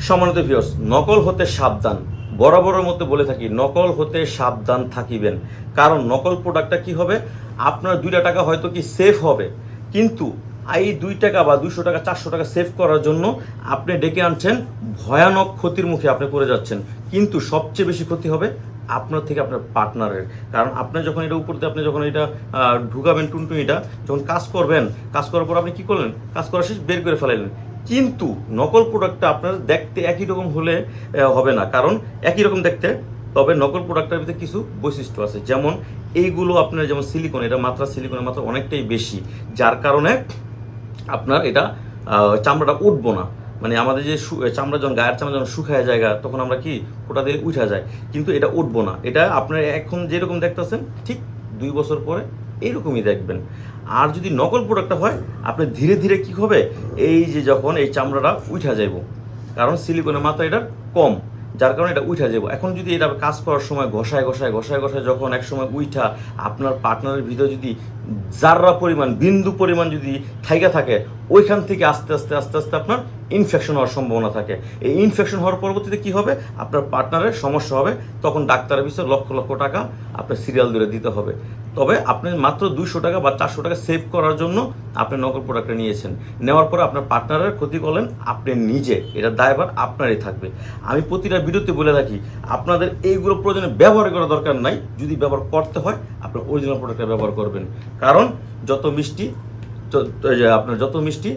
সম্মানিত ভিউয়ার্স, নকল হতে সাবধান। বরাবরের মতো বলে থাকি, নকল হতে সাবধান থাকিবেন। কারণ নকল প্রোডাক্টটা কি হবে, আপনার 2 টাকা হয়তো কি সেভ হবে, কিন্তু এই 2 টাকা বা 200 টাকা 400 টাকা সেভ করার জন্য আপনি ডেকে আনছেন, ভয়ানক ক্ষতির মুখে আপনি পড়ে যাচ্ছেন। কিন্তু সবচেয়ে বেশি ক্ষতি হবে আপনার থেকে আপনার পার্টনারের। কারণ আপনি যখন এটা উপর দিয়ে আপনি যখন এটা ঢুকাবেন টুনটুনিটা, যখন কাজ করবেন, কাজ করার পর আপনি কী করলেন, কাজ করা শেষ বের করে ফেলাইলেন। কিন্তু নকল প্রোডাক্টটা আপনার দেখতে একই রকম হলে হবে না, কারণ একই রকম দেখতে, তবে নকল প্রোডাক্টের ভিতরে কিছু বৈশিষ্ট্য আছে। যেমন এইগুলো আপনার, যেমন সিলিকন, এটা মাত্রা সিলিকনের মাত্রা অনেকটাই বেশি, যার কারণে আপনার এটা চামড়াটা উঠবো না। মানে আমাদের যে চামড়া যখন গায়ের চামড়া যখন শুকায় জায়গা, তখন আমরা কি ফোটা দিয়ে উঠা যায়, কিন্তু এটা উঠবো না। এটা আপনার এখন যেরকম দেখতেছেন ঠিক 2 বছর পরে এইরকমই দেখবেন। আর যদি নকল প্রোডাক্টটা হয়, আপনি ধীরে ধীরে কি হবে, এই যে যখন এই চামড়াটা উঠা যাইব, কারণ সিলিকনের মাত্রা এটা কম, যার কারণে এটা উঠা যাবো। এখন যদি এটা কাজ করার সময় ঘষায় ঘষায় ঘষায় ঘষায় যখন এক সময় উঠা আপনার পার্টনারের ভিতরে যদি জাররা পরিমাণ, বিন্দু পরিমাণ যদি থাইকা থাকে, ওইখান থেকে আস্তে আস্তে আস্তে আস্তে আপনার ইনফেকশন হওয়ার সম্ভাবনা থাকে। এই ইনফেকশন হওয়ার পরবর্তীতে কী হবে, আপনার পার্টনারের সমস্যা হবে। তখন ডাক্তারের পিছনে লক্ষ লক্ষ টাকা আপনার সিরিয়াল ধরে দিতে হবে। তবে আপনি মাত্র 200 টাকা বা 400 টাকা সেভ করার জন্য আপনি নকল প্রোডাক্টটা নিয়েছেন, নেওয়ার পরে আপনার পার্টনারের ক্ষতি করলেন আপনি নিজে। এটা দায়ভার আপনারই থাকবে। আমি প্রতিটা ভিডিওতে বলে রাখি, আপনাদের এইগুলো প্রয়োজনে ব্যবহার করার দরকার নাই। যদি ব্যবহার করতে হয়, আপনার অরিজিনাল প্রোডাক্টটা ব্যবহার করবেন। কারণ যত মিষ্টি আপনার যত মিষ্টি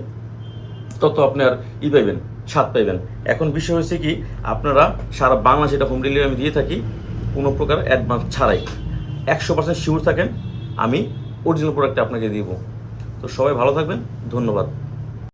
তত আপনার পাইবেন, স্বাদ পাইবেন। এখন বিষয় হচ্ছে কি, আপনারা সারা বাংলাদেশ এটা হোম ডেলিভারি আমি দিয়ে থাকি, কোনো প্রকার অ্যাডভান্স ছাড়াই। 100% শিওর থাকেন আমি অরিজিনাল প্রোডাক্টটা আপনাকে দিব। তো সবাই ভালো থাকবেন, ধন্যবাদ।